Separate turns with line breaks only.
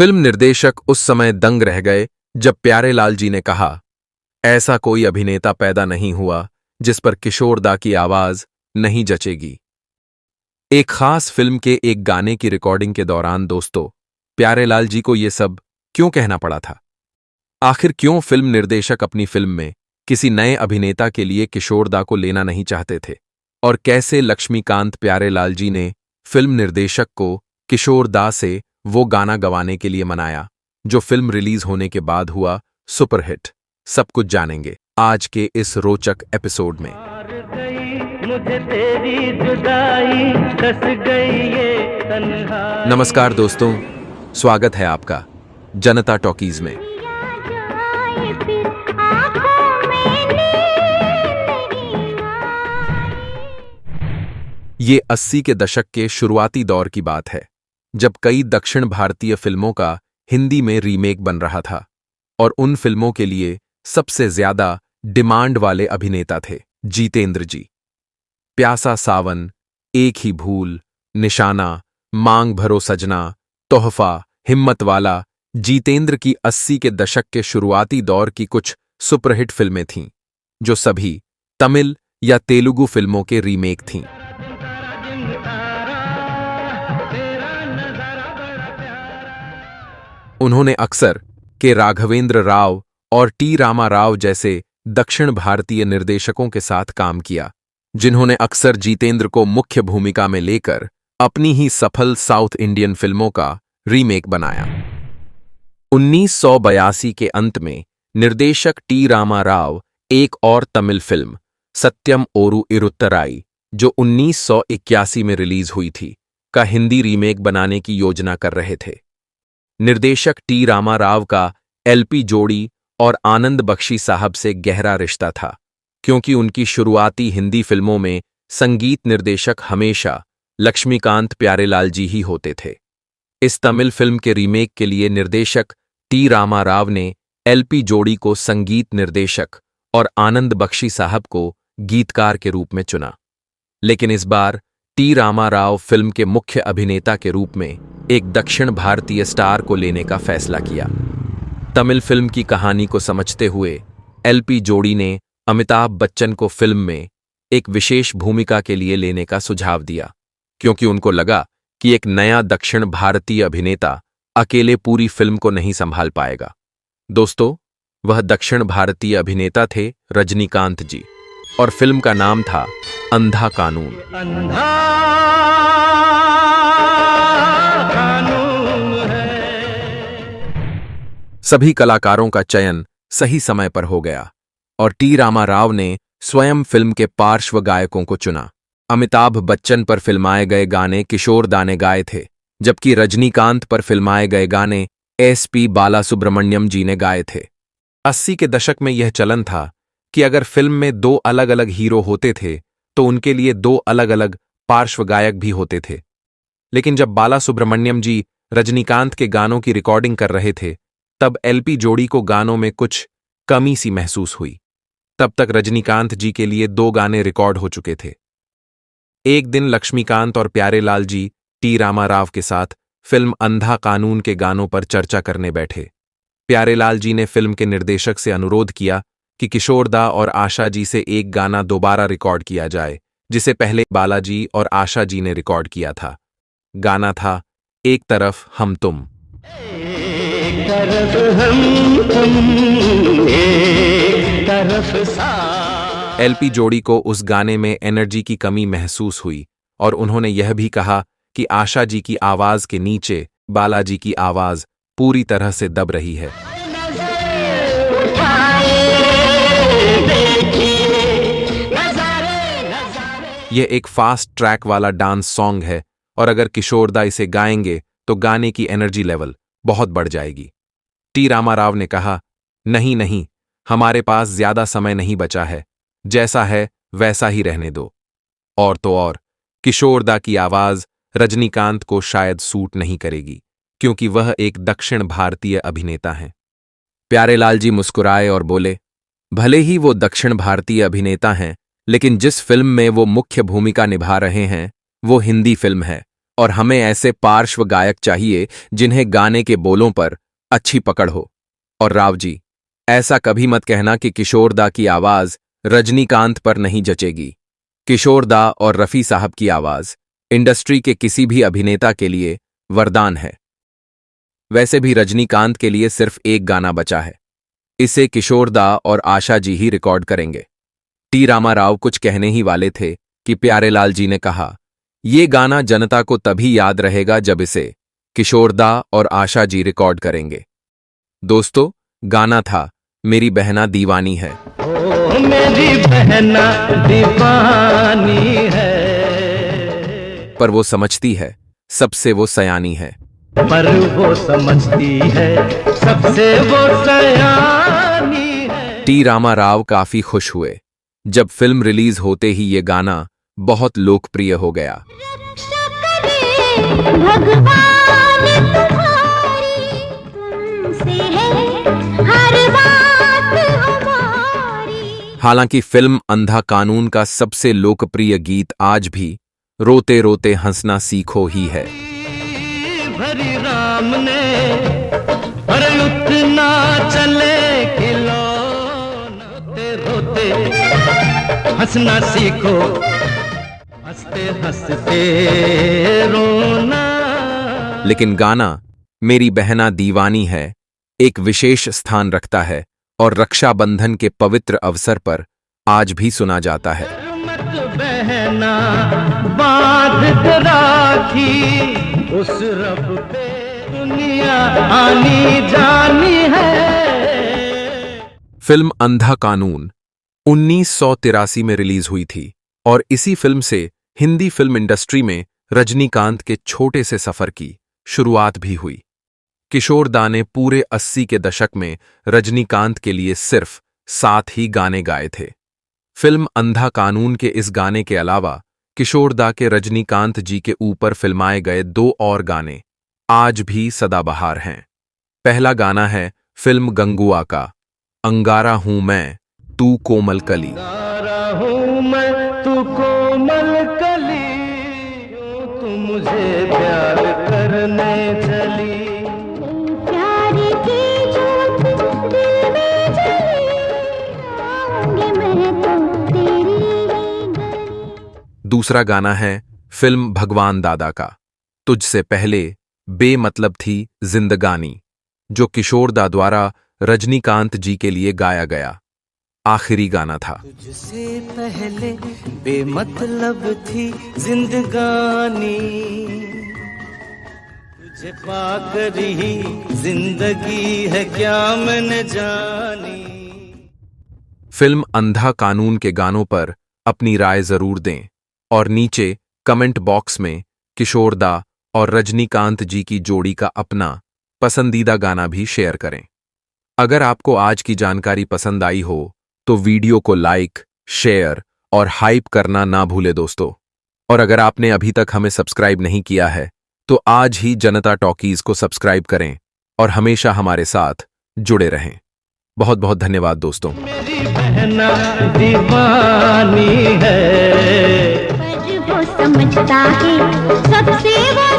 Film निर्देशक उस समय दंग रह गए जब प्यारेलाल जी ने कहा, ऐसा कोई अभिनेता पैदा नहीं हुआ जिस पर किशोर दा की आवाज नहीं जचेगी। एक खास फिल्म के एक गाने की रिकॉर्डिंग के दौरान दोस्तों, प्यारेलाल जी को यह सब क्यों कहना पड़ा था? आखिर क्यों फिल्म निर्देशक अपनी फिल्म में किसी नए अभिनेता के लिए किशोर दा को लेना नहीं चाहते थे? और कैसे लक्ष्मीकांत प्यारेलाल जी ने फिल्म निर्देशक को किशोर दा से वो गाना गवाने के लिए मनाया जो फिल्म रिलीज होने के बाद हुआ सुपरहिट? सब कुछ जानेंगे आज के इस रोचक एपिसोड में।
मुझे तेरी जुदाई कस गई ये तन्हाई।
नमस्कार दोस्तों, स्वागत है आपका जनता टॉकीज में। ये 80 के दशक के शुरुआती दौर की बात है, जब कई दक्षिण भारतीय फिल्मों का हिंदी में रीमेक बन रहा था और उन फिल्मों के लिए सबसे ज्यादा डिमांड वाले अभिनेता थे जितेंद्र जी। प्यासा सावन, एक ही भूल, निशाना, मांग भरो सजना, तोहफा, हिम्मत वाला जितेंद्र की 80 के दशक के शुरुआती दौर की कुछ सुपरहिट फिल्में थीं, जो सभी तमिल या तेलुगु फिल्मों के रीमेक थीं। उन्होंने अक्सर के राघवेंद्र राव और टी रामा राव जैसे दक्षिण भारतीय निर्देशकों के साथ काम किया, जिन्होंने अक्सर जितेंद्र को मुख्य भूमिका में लेकर अपनी ही सफल साउथ इंडियन फिल्मों का रीमेक बनाया। 1982 के अंत में निर्देशक टी रामा राव एक और तमिल फिल्म सत्यम ओरू इरुत्तराई, जो 1981 में रिलीज हुई थी, का हिंदी रीमेक बनाने की योजना कर रहे थे। निर्देशक टी रामा राव का एलपी जोड़ी और आनंद बख्शी साहब से गहरा रिश्ता था, क्योंकि उनकी शुरुआती हिंदी फिल्मों में संगीत निर्देशक हमेशा लक्ष्मीकांत प्यारेलाल जी ही होते थे। इस तमिल फिल्म के रीमेक के लिए निर्देशक टी रामा राव ने एलपी जोड़ी को संगीत निर्देशक और आनंद बख्शी साहब को गीतकार के रूप में चुना। लेकिन इस बार टी रामा राव फिल्म के मुख्य अभिनेता के रूप में एक दक्षिण भारतीय स्टार को लेने का फैसला किया। तमिल फिल्म की कहानी को समझते हुए एलपी जोड़ी ने अमिताभ बच्चन को फिल्म में एक विशेष भूमिका के लिए लेने का सुझाव दिया, क्योंकि उनको लगा कि एक नया दक्षिण भारतीय अभिनेता अकेले पूरी फिल्म को नहीं संभाल पाएगा। दोस्तों, वह दक्षिण भारतीय अभिनेता थे रजनीकांत जी, और फिल्म का नाम था अंधा कानून।
अंधा कानून है।
सभी कलाकारों का चयन सही समय पर हो गया और टी रामा राव ने स्वयं फिल्म के पार्श्व गायकों को चुना। अमिताभ बच्चन पर फिल्माए गए गाने किशोर दा ने गाए थे, जबकि रजनीकांत पर फिल्माए गए गाने एसपी बालासुब्रमण्यम जी ने गाए थे। 80 के दशक में यह चलन था कि अगर फिल्म में दो अलग अलग हीरो होते थे तो उनके लिए दो अलग अलग पार्श्व गायक भी होते थे। लेकिन जब बालासुब्रमण्यम जी रजनीकांत के गानों की रिकॉर्डिंग कर रहे थे, तब एलपी जोड़ी को गानों में कुछ कमी सी महसूस हुई। तब तक रजनीकांत जी के लिए दो गाने रिकॉर्ड हो चुके थे। एक दिन लक्ष्मीकांत और प्यारेलाल जी टी रामा राव के साथ फिल्म अंधा कानून के गानों पर चर्चा करने बैठे। प्यारेलाल जी ने फिल्म के निर्देशक से अनुरोध किया कि किशोर दा और आशा जी से एक गाना दोबारा रिकॉर्ड किया जाए, जिसे पहले बालाजी और आशा जी ने रिकॉर्ड किया था। गाना था एक तरफ हम तुम।
एक तरफ हम एक तरफ सा।
एलपी जोड़ी को उस गाने में एनर्जी की कमी महसूस हुई और उन्होंने यह भी कहा कि आशा जी की आवाज के नीचे बालाजी की आवाज पूरी तरह से दब रही है। यह एक फास्ट ट्रैक वाला डांस सॉन्ग है और अगर किशोर दा इसे गाएंगे तो गाने की एनर्जी लेवल बहुत बढ़ जाएगी। टी रामा राव ने कहा, नहीं नहीं, हमारे पास ज्यादा समय नहीं बचा है, जैसा है वैसा ही रहने दो। और तो और किशोर दा की आवाज रजनीकांत को शायद सूट नहीं करेगी, क्योंकि वह एक दक्षिण भारतीय अभिनेता हैं। प्यारेलाल जी मुस्कुराए और बोले, भले ही वो दक्षिण भारतीय अभिनेता हैं, लेकिन जिस फिल्म में वो मुख्य भूमिका निभा रहे हैं वो हिंदी फिल्म है और हमें ऐसे पार्श्व गायक चाहिए जिन्हें गाने के बोलों पर अच्छी पकड़ हो। और राव जी, ऐसा कभी मत कहना कि किशोर दा की आवाज रजनीकांत पर नहीं जचेगी। किशोर दा और रफी साहब की आवाज इंडस्ट्री के किसी भी अभिनेता के लिए वरदान है। वैसे भी रजनीकांत के लिए सिर्फ एक गाना बचा है, इसे किशोर दा और आशा जी ही रिकॉर्ड करेंगे। टी रामाराव कुछ कहने ही वाले थे कि प्यारेलाल जी ने कहा, ये गाना जनता को तभी याद रहेगा जब इसे किशोर दा और आशा जी रिकॉर्ड करेंगे। दोस्तों, गाना था मेरी बहना दीवानी है।
ओ मेरी बहना दीवानी है,
पर वो समझती है सबसे वो सयानी है।
पर वो समझती है सबसे वो सयानी है।
टी रामाराव काफी खुश हुए जब फिल्म रिलीज होते ही ये गाना बहुत लोकप्रिय हो गया।
रक्षा करे भगवान तुम्हारी, तुमसे है हर बात हमारी।
हालांकि फिल्म अंधा कानून का सबसे लोकप्रिय गीत आज भी रोते रोते हंसना सीखो ही है।
भरी राम ने पर उतना चले कि रोते रोते हंसना सीखो, हंसते हंसते रोना।
लेकिन गाना मेरी बहना दीवानी है एक विशेष स्थान रखता है और रक्षाबंधन के पवित्र अवसर पर आज भी सुना जाता है।
मत बहना बांध के राखी, उस रब पे दुनिया आनी जानी है।
फिल्म अंधा कानून 1983 में रिलीज हुई थी और इसी फिल्म से हिंदी फिल्म इंडस्ट्री में रजनीकांत के छोटे से सफर की शुरुआत भी हुई। किशोर दा ने पूरे 80 के दशक में रजनीकांत के लिए सिर्फ 7 ही गाने गाए थे। फिल्म अंधा कानून के इस गाने के अलावा किशोर दा के रजनीकांत जी के ऊपर फिल्माए गए 2 और गाने आज भी सदाबहार हैं। पहला गाना है फिल्म गंगुआ का अंगारा हूं मैं तू कोमल कली।
अंगारा हूं मैं तू कोमल कली, यूं तू मुझे प्यार करने चली।
प्यार की ज्योत दिल में जली, आऊंगी मैं तो तेरी ही गली।
दूसरा गाना है फिल्म भगवान दादा का तुझसे पहले बेमतलब थी जिंदगानी, जो किशोर दा द्वारा रजनीकांत जी के लिए गाया गया आखिरी गाना था।
तुझसे पहले बेमतलब थी जिंदगानी, तुझे पाकर ही जिंदगी है क्या मैंने जानी।
फिल्म अंधा कानून के गानों पर अपनी राय जरूर दें और नीचे कमेंट बॉक्स में किशोर दा और रजनीकांत जी की जोड़ी का अपना पसंदीदा गाना भी शेयर करें। अगर आपको आज की जानकारी पसंद आई हो तो वीडियो को लाइक, शेयर और हाइप करना ना भूले दोस्तों। और अगर आपने अभी तक हमें सब्सक्राइब नहीं किया है तो आज ही जनता टॉकीज को सब्सक्राइब करें और हमेशा हमारे साथ जुड़े रहें। बहुत बहुत धन्यवाद दोस्तों।
मेरी बहना दीवानी है,
पर वो समझता है सबसे वो